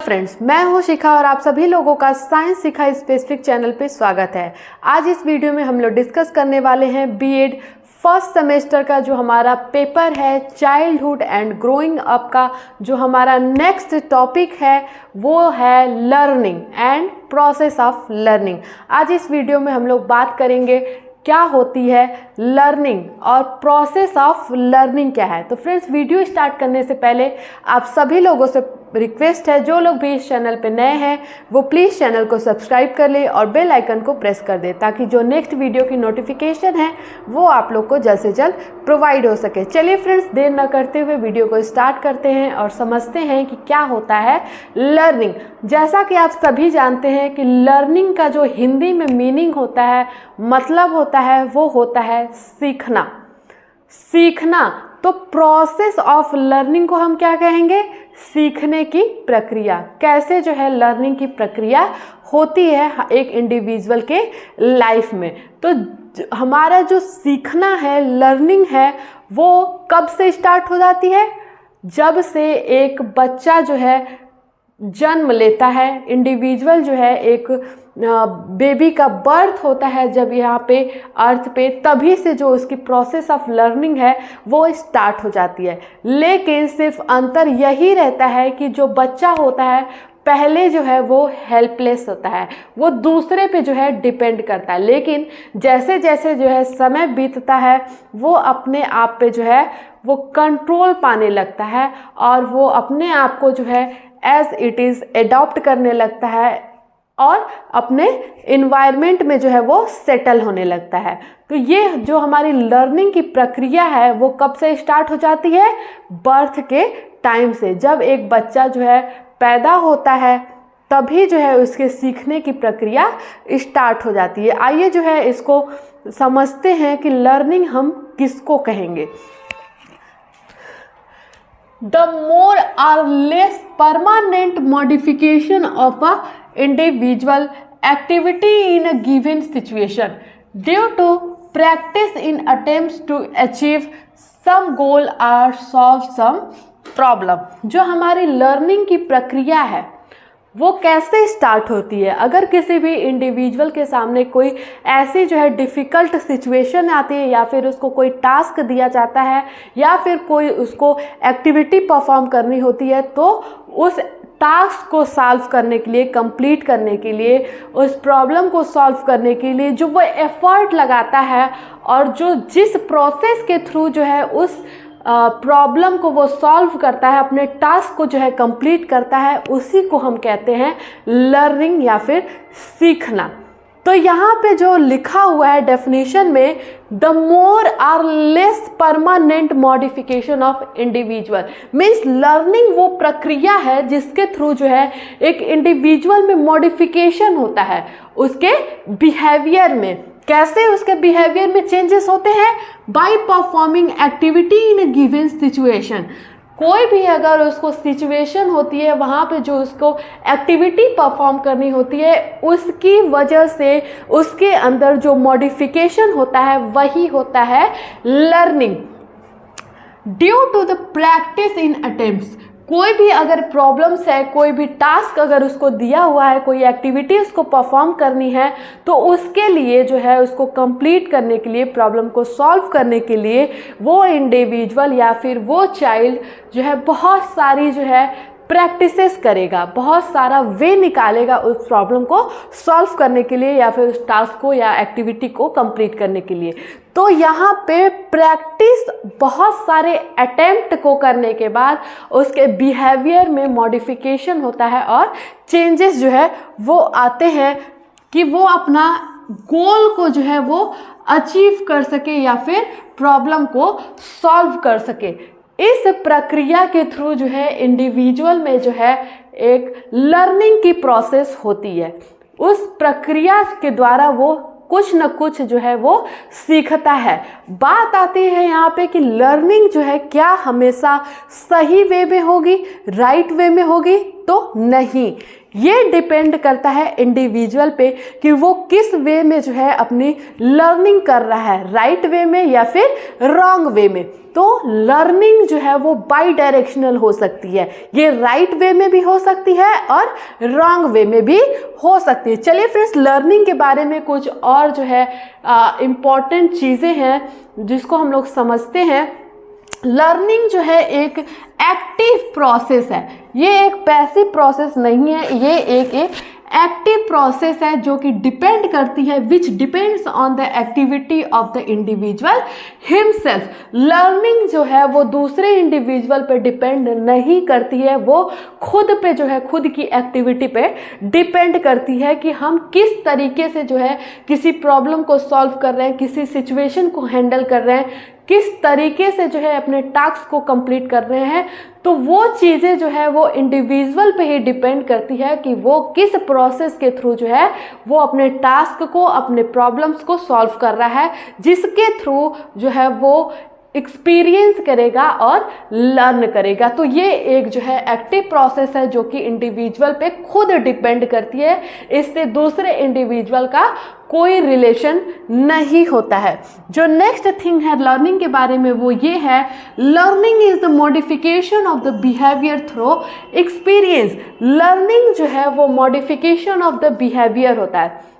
Friends, मैं हूं शिखा और आप सभी लोगों का साइंस शिखा स्पेसिफिक चैनल पे स्वागत है। आज इस वीडियो में हम लोग डिस्कस करने वाले हैं बीएड फर्स्ट सेमेस्टर का जो हमारा पेपर है चाइल्डहुड एंड ग्रोइंग अप का। जो हमारा नेक्स्ट टॉपिक है वो है learning and process of learning. आज इस वीडियो में हम लोग बात करेंगे क्या होती है लर्निंग और प्रोसेस ऑफ लर्निंग क्या है। तो फ्रेंड्स, वीडियो स्टार्ट करने से पहले आप सभी लोगों से रिक्वेस्ट है, जो लोग भी इस चैनल पे नए हैं वो प्लीज़ चैनल को सब्सक्राइब कर ले और बेल आइकन को प्रेस कर दे ताकि जो नेक्स्ट वीडियो की नोटिफिकेशन है वो आप लोग को जल्द से जल्द प्रोवाइड हो सके। चलिए फ्रेंड्स, देर न करते हुए वीडियो को स्टार्ट करते हैं और समझते हैं कि क्या होता है लर्निंग। जैसा कि आप सभी जानते हैं कि लर्निंग का जो हिंदी में मीनिंग होता है, मतलब होता है, वो होता है सीखना। सीखना तो प्रोसेस ऑफ लर्निंग को हम क्या कहेंगे? सीखने की प्रक्रिया। कैसे जो है लर्निंग की प्रक्रिया होती है एक इंडिविजुअल के लाइफ में। तो हमारा जो सीखना है, लर्निंग है, वो कब से स्टार्ट हो जाती है? जब से एक बच्चा जो है जन्म लेता है, इंडिविजुअल जो है एक बेबी का बर्थ होता है जब यहाँ पे अर्थ पे, तभी से जो उसकी प्रोसेस ऑफ लर्निंग है वो स्टार्ट हो जाती है। लेकिन सिर्फ अंतर यही रहता है कि जो बच्चा होता है पहले जो है वो हेल्पलेस होता है, वो दूसरे पे जो है डिपेंड करता है। लेकिन जैसे जैसे जो है समय बीतता है वो अपने आप पे जो है वो कंट्रोल पाने लगता है और वो अपने आप को जो है एज इट इज़ एडॉप्ट करने लगता है और अपने इन्वायरमेंट में जो है वो सेटल होने लगता है। तो ये जो हमारी लर्निंग की प्रक्रिया है वो कब से स्टार्ट हो जाती है? बर्थ के टाइम से। जब एक बच्चा जो है पैदा होता है तभी जो है उसके सीखने की प्रक्रिया स्टार्ट हो जाती है। आइए जो है इसको समझते हैं कि लर्निंग हम किसको कहेंगे। The more or less permanent modification of a individual activity in a given situation due to practice in attempts to achieve some goal or solve some problem। जो हमारी लर्निंग की प्रक्रिया है वो कैसे स्टार्ट होती है? अगर किसी भी इंडिविजुअल के सामने कोई ऐसी जो है डिफ़िकल्ट सिचुएशन आती है या फिर उसको कोई टास्क दिया जाता है या फिर कोई उसको एक्टिविटी परफॉर्म करनी होती है, तो उस टास्क को सॉल्व करने के लिए, कंप्लीट करने के लिए, उस प्रॉब्लम को सॉल्व करने के लिए जो वो एफर्ट लगाता है और जो जिस प्रोसेस के थ्रू जो है उस प्रॉब्लम को वो सॉल्व करता है, अपने टास्क को जो है कंप्लीट करता है, उसी को हम कहते हैं लर्निंग या फिर सीखना। तो यहाँ पे जो लिखा हुआ है डेफिनेशन में, the more or less permanent modification of individual means learning वो प्रक्रिया है जिसके थ्रू जो है एक इंडिविजुअल में मॉडिफिकेशन होता है उसके बिहेवियर में। कैसे उसके बिहेवियर में चेंजेस होते हैं? By performing activity in a given situation. कोई भी अगर उसको सिचुएशन होती है वहाँ पे जो उसको एक्टिविटी परफॉर्म करनी होती है, उसकी वजह से उसके अंदर जो मॉडिफिकेशन होता है वही होता है learning. Due to the practice in attempts, कोई भी अगर प्रॉब्लम्स है, कोई भी टास्क अगर उसको दिया हुआ है, कोई एक्टिविटी उसको परफॉर्म करनी है, तो उसके लिए जो है उसको कंप्लीट करने के लिए, प्रॉब्लम को सॉल्व करने के लिए वो इंडिविजुअल या फिर वो चाइल्ड जो है बहुत सारी जो है प्रैक्टिसेस करेगा, बहुत सारा वे निकालेगा उस प्रॉब्लम को सॉल्व करने के लिए या फिर उस टास्क को या एक्टिविटी को कंप्लीट करने के लिए। तो यहाँ पे प्रैक्टिस बहुत सारे अटेम्प्ट को करने के बाद उसके बिहेवियर में मॉडिफिकेशन होता है और चेंजेस जो है वो आते हैं कि वो अपना गोल को जो है वो अचीव कर सके या फिर प्रॉब्लम को सॉल्व कर सके। इस प्रक्रिया के थ्रू जो है इंडिविजुअल में जो है एक लर्निंग की प्रोसेस होती है। उस प्रक्रिया के द्वारा वो कुछ न कुछ जो है वो सीखता है। बात आती है यहाँ पे कि लर्निंग जो है क्या हमेशा सही वे में होगी, राइट वे में होगी? तो नहीं। ये डिपेंड करता है इंडिविजुअल पे कि वो किस वे में जो है अपनी लर्निंग कर रहा है, राइट वे में या फिर रॉन्ग वे में। तो लर्निंग जो है वो बाई डायरेक्शनल हो सकती है, ये राइट वे में भी हो सकती है और रॉन्ग वे में भी हो सकती है। चलिए फ्रेंड्स, लर्निंग के बारे में कुछ और जो है इम्पॉर्टेंट चीज़ें हैं जिसको हम लोग समझते हैं। लर्निंग जो है एक एक्टिव प्रोसेस है, ये एक पैसिव प्रोसेस नहीं है, ये एक एक्टिव प्रोसेस है जो कि डिपेंड करती है, which depends on the activity of the individual himself. Learning जो है वो दूसरे इंडिविजुअल पे डिपेंड नहीं करती है, वो खुद पे जो है, खुद की एक्टिविटी पे डिपेंड करती है कि हम किस तरीके से जो है किसी प्रॉब्लम को सॉल्व कर रहे हैं, किसी सिचुएशन को हैंडल कर रहे हैं, किस तरीके से जो है अपने टास्क को कंप्लीट कर रहे हैं। तो वो चीज़ें जो है वो इंडिविजुअल पे ही डिपेंड करती है कि वो किस प्रोसेस के थ्रू जो है वो अपने टास्क को, अपने प्रॉब्लम्स को सॉल्व कर रहा है, जिसके थ्रू जो है वो एक्सपीरियंस करेगा और लर्न करेगा। तो ये एक जो है एक्टिव प्रोसेस है जो कि इंडिविजुअल पे खुद डिपेंड करती है, इससे दूसरे इंडिविजुअल का कोई रिलेशन नहीं होता है। जो नेक्स्ट थिंग है लर्निंग के बारे में वो ये है, learning is the modification of the behaviour through experience. Learning जो है वो मॉडिफिकेशन ऑफ द बिहेवियर होता है।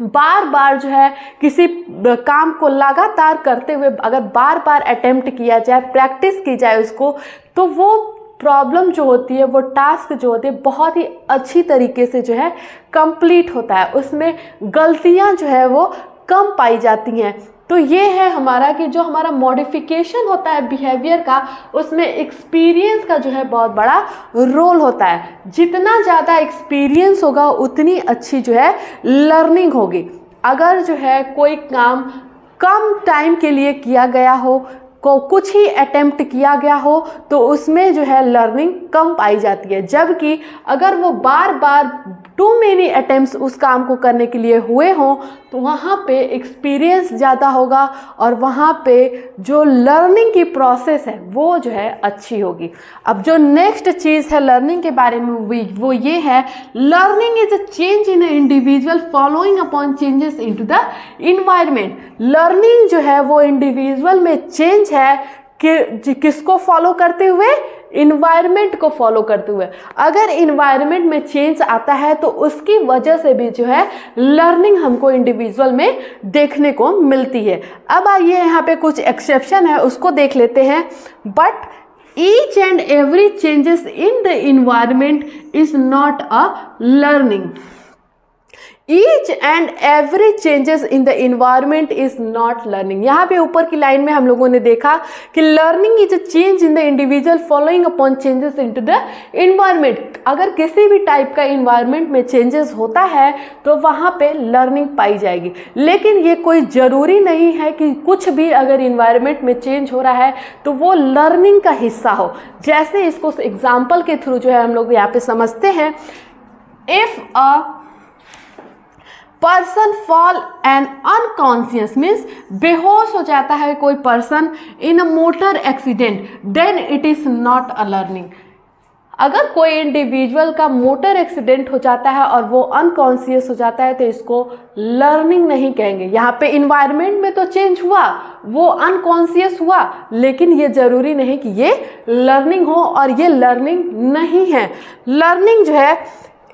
बार बार जो है किसी काम को लगातार करते हुए अगर बार बार अटेम्प्ट किया जाए, प्रैक्टिस की जाए उसको, तो वो प्रॉब्लम जो होती है, वो टास्क जो होती है, बहुत ही अच्छी तरीके से जो है कंप्लीट होता है, उसमें गलतियां जो है वो कम पाई जाती हैं। तो ये है हमारा कि जो हमारा मॉडिफिकेशन होता है बिहेवियर का, उसमें एक्सपीरियंस का जो है बहुत बड़ा रोल होता है। जितना ज़्यादा एक्सपीरियंस होगा उतनी अच्छी जो है लर्निंग होगी। अगर जो है कोई काम कम टाइम के लिए किया गया हो, को कुछ ही अटेम्प्ट किया गया हो, तो उसमें जो है लर्निंग कम पाई जाती है। जबकि अगर वो बार बार टू मेनी अटेम्प्ट्स उस काम को करने के लिए हुए हों, तो वहाँ पे एक्सपीरियंस ज़्यादा होगा और वहाँ पे जो लर्निंग की प्रोसेस है वो जो है अच्छी होगी। अब जो नेक्स्ट चीज़ है लर्निंग के बारे में वो ये है, learning is a change in individual following upon changes into the environment. Learning जो है वो इंडिविजुअल में चेंज है कि किसको फॉलो करते हुए, इन्वायरमेंट को फॉलो करते हुए। अगर इन्वायरमेंट में चेंज आता है तो उसकी वजह से भी जो है लर्निंग हमको इंडिविजुअल में देखने को मिलती है। अब आइए यहाँ पे कुछ एक्सेप्शन है उसको देख लेते हैं। But each and every changes in the environment is not a learning. Each and every changes in the environment is not learning। यहाँ पे ऊपर की लाइन में हम लोगों ने देखा कि learning is a change in the individual following upon changes into the environment। अगर किसी भी टाइप का environment में changes होता है तो वहाँ पे learning पाई जाएगी। लेकिन ये कोई ज़रूरी नहीं है कि कुछ भी अगर environment में change हो रहा है तो वो learning का हिस्सा हो। जैसे इसको एग्जाम्पल के थ्रू जो है हम लोग यहाँ पे समझते हैं। If a person fall and unconscious means बेहोश हो जाता है कोई person in a motor accident, then it is not a learning. अगर कोई इंडिविजुअल का मोटर एक्सीडेंट हो जाता है और वो अनकॉन्शियस हो जाता है तो इसको लर्निंग नहीं कहेंगे। यहाँ पे इन्वायरमेंट में तो चेंज हुआ, वो अनकॉन्शियस हुआ, लेकिन ये जरूरी नहीं कि ये लर्निंग हो और ये लर्निंग नहीं है। लर्निंग जो है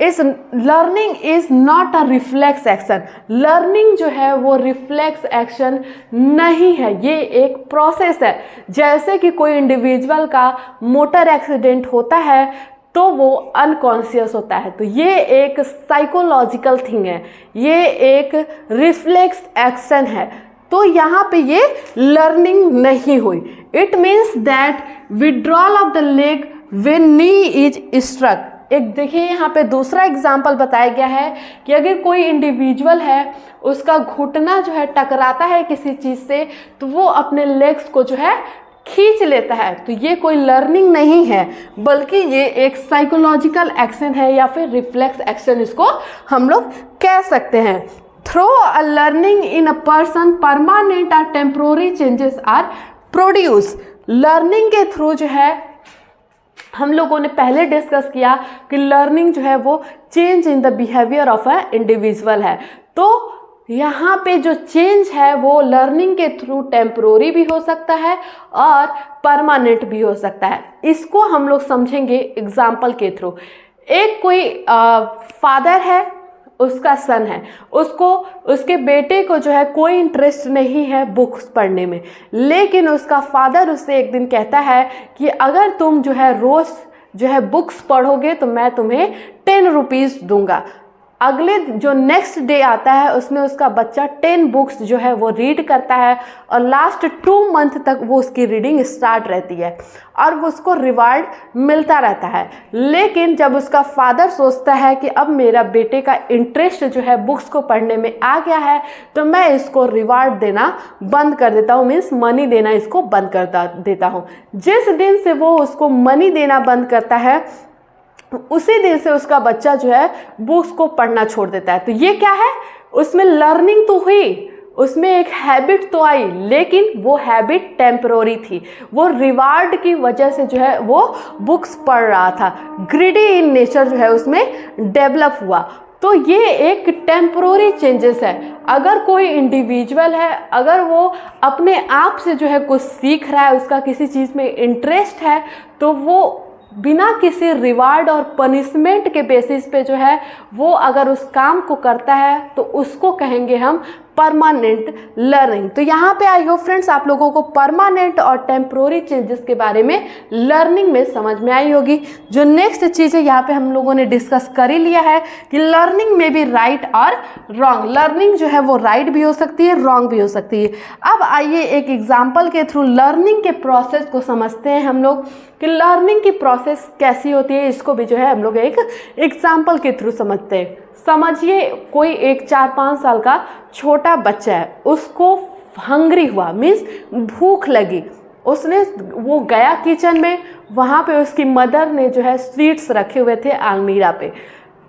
learning is not a reflex action. Learning जो है वो रिफ्लेक्स एक्शन नहीं है, ये एक प्रोसेस है। जैसे कि कोई इंडिविजुअल का मोटर एक्सीडेंट होता है तो वो अनकॉन्शियस होता है, तो ये एक साइकोलॉजिकल थिंग है, ये एक रिफ्लेक्स एक्शन है। तो यहाँ पे ये लर्निंग नहीं हुई। It means that withdrawal of the leg when knee is struck. एक देखिए यहाँ पे दूसरा एग्जाम्पल बताया गया है कि अगर कोई इंडिविजुअल है उसका घुटना जो है टकराता है किसी चीज़ से तो वो अपने लेग्स को जो है खींच लेता है, तो ये कोई लर्निंग नहीं है बल्कि ये एक साइकोलॉजिकल एक्शन है या फिर रिफ्लेक्स एक्शन इसको हम लोग कह सकते हैं। Through a learning in a person permanent और temporary changes are produce. Learning के थ्रू जो है हम लोगों ने पहले डिस्कस किया कि लर्निंग जो है वो change in the behaviour of a individual है। तो यहाँ पे जो चेंज है वो लर्निंग के थ्रू टेम्परोरी भी हो सकता है और परमानेंट भी हो सकता है। इसको हम लोग समझेंगे एग्जाम्पल के थ्रू। एक कोई फादर है, उसका सन है, उसके बेटे को जो है कोई इंटरेस्ट नहीं है बुक्स पढ़ने में, लेकिन उसका फादर उससे एक दिन कहता है कि अगर तुम जो है रोज जो है बुक्स पढ़ोगे तो मैं तुम्हें 10 रुपीज़ दूंगा। अगले जो नेक्स्ट डे आता है उसमें उसका बच्चा 10 बुक्स जो है वो रीड करता है और लास्ट 2 मंथ तक वो उसकी रीडिंग स्टार्ट रहती है और वो उसको रिवार्ड मिलता रहता है। लेकिन जब उसका फादर सोचता है कि अब मेरा बेटे का इंटरेस्ट जो है बुक्स को पढ़ने में आ गया है तो मैं इसको रिवार्ड देना बंद कर देता हूँ, मीन्स मनी देना इसको बंद कर देता हूँ। जिस दिन से वो उसको मनी देना बंद करता है उसी दिन से उसका बच्चा जो है बुक्स को पढ़ना छोड़ देता है। तो ये क्या है, उसमें लर्निंग तो हुई, उसमें एक हैबिट तो आई, लेकिन वो हैबिट टेम्पररी थी। वो रिवार्ड की वजह से जो है वो बुक्स पढ़ रहा था, ग्रीडी इन नेचर जो है उसमें डेवलप हुआ। तो ये एक टेम्पररी चेंजेस है। अगर कोई इंडिविजुअल है, अगर वो अपने आप से जो है कुछ सीख रहा है, उसका किसी चीज़ में इंटरेस्ट है, तो वो बिना किसी रिवार्ड और पनिशमेंट के बेसिस पे जो है वो अगर उस काम को करता है तो उसको कहेंगे हम परमानेंट लर्निंग। तो यहाँ पे आई होप फ्रेंड्स आप लोगों को परमानेंट और टेम्पररी चेंजेस के बारे में लर्निंग में समझ में आई होगी। जो नेक्स्ट चीज़ है यहाँ पे हम लोगों ने डिस्कस कर ही लिया है कि लर्निंग में भी राइट और रॉन्ग। लर्निंग जो है वो राइट भी हो सकती है, रॉन्ग भी हो सकती है। अब आइए एक एग्जाम्पल के थ्रू लर्निंग के प्रोसेस को समझते हैं हम लोग कि लर्निंग की प्रोसेस कैसी होती है। इसको भी जो है हम लोग एक एग्जाम्पल के थ्रू समझते हैं। समझिए कोई एक 4-5 साल का छोटा बच्चा है, उसको हंग्री हुआ, मीन्स भूख लगी। वो गया किचन में, वहाँ पे उसकी मदर ने जो है स्वीट्स रखे हुए थे अलमीरा पे।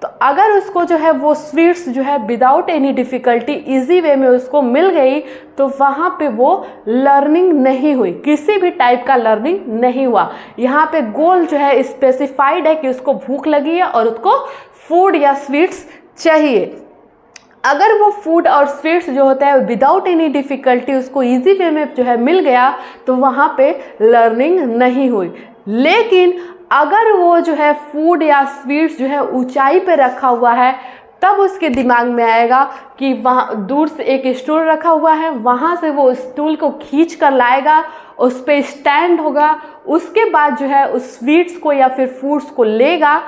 तो अगर उसको जो है वो स्वीट्स जो है without any difficulty easy way में उसको मिल गई तो वहाँ पे वो लर्निंग नहीं हुई, किसी भी टाइप का लर्निंग नहीं हुआ। यहाँ पे गोल जो है स्पेसिफाइड है कि उसको भूख लगी है और उसको फूड या स्वीट्स चाहिए। अगर वो फूड और स्वीट्स जो होता है विदाउट एनी डिफ़िकल्टी उसको इजी वे में जो है मिल गया तो वहाँ पे लर्निंग नहीं हुई। लेकिन अगर वो जो है फूड या स्वीट्स जो है ऊंचाई पे रखा हुआ है तब उसके दिमाग में आएगा कि वहाँ दूर से एक स्टूल रखा हुआ है, वहाँ से वो स्टूल को खींच कर लाएगा, उस पर स्टैंड होगा, उसके बाद जो है उस स्वीट्स को या फिर फूड्स को लेगा।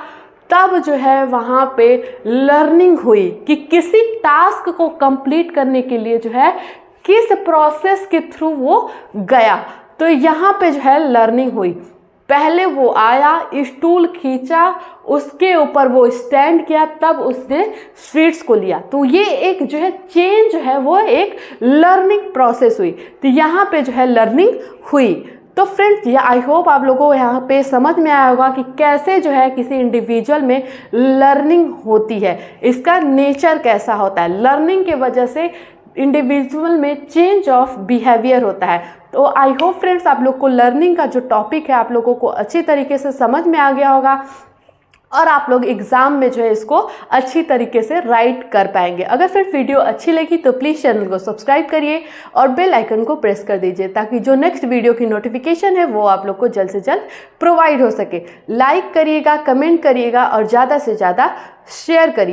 तब जो है वहाँ पे लर्निंग हुई कि किसी टास्क को कंप्लीट करने के लिए जो है किस प्रोसेस के थ्रू वो गया। तो यहाँ पे जो है लर्निंग हुई। पहले वो आया, स्टूल खींचा, उसके ऊपर वो स्टैंड किया, तब उसने स्वीट्स को लिया। तो ये एक जो है चेंज जो है वो एक लर्निंग प्रोसेस हुई। तो यहाँ पे जो है लर्निंग हुई। तो फ्रेंड्स ये आई होप आप लोगों को यहाँ पे समझ में आया होगा कि कैसे जो है किसी इंडिविजुअल में लर्निंग होती है, इसका नेचर कैसा होता है। लर्निंग के वजह से इंडिविजुअल में चेंज ऑफ बिहेवियर होता है। तो आई होप फ्रेंड्स आप लोग को लर्निंग का जो टॉपिक है आप लोगों को अच्छी तरीके से समझ में आ गया होगा और आप लोग एग्जाम में जो है इसको अच्छी तरीके से राइट कर पाएंगे। अगर फिर वीडियो अच्छी लगी तो प्लीज़ चैनल को सब्सक्राइब करिए और बेल आइकन को प्रेस कर दीजिए ताकि जो नेक्स्ट वीडियो की नोटिफिकेशन है वो आप लोग को जल्द से जल्द प्रोवाइड हो सके। लाइक करिएगा, कमेंट करिएगा और ज़्यादा से ज़्यादा शेयर करिए।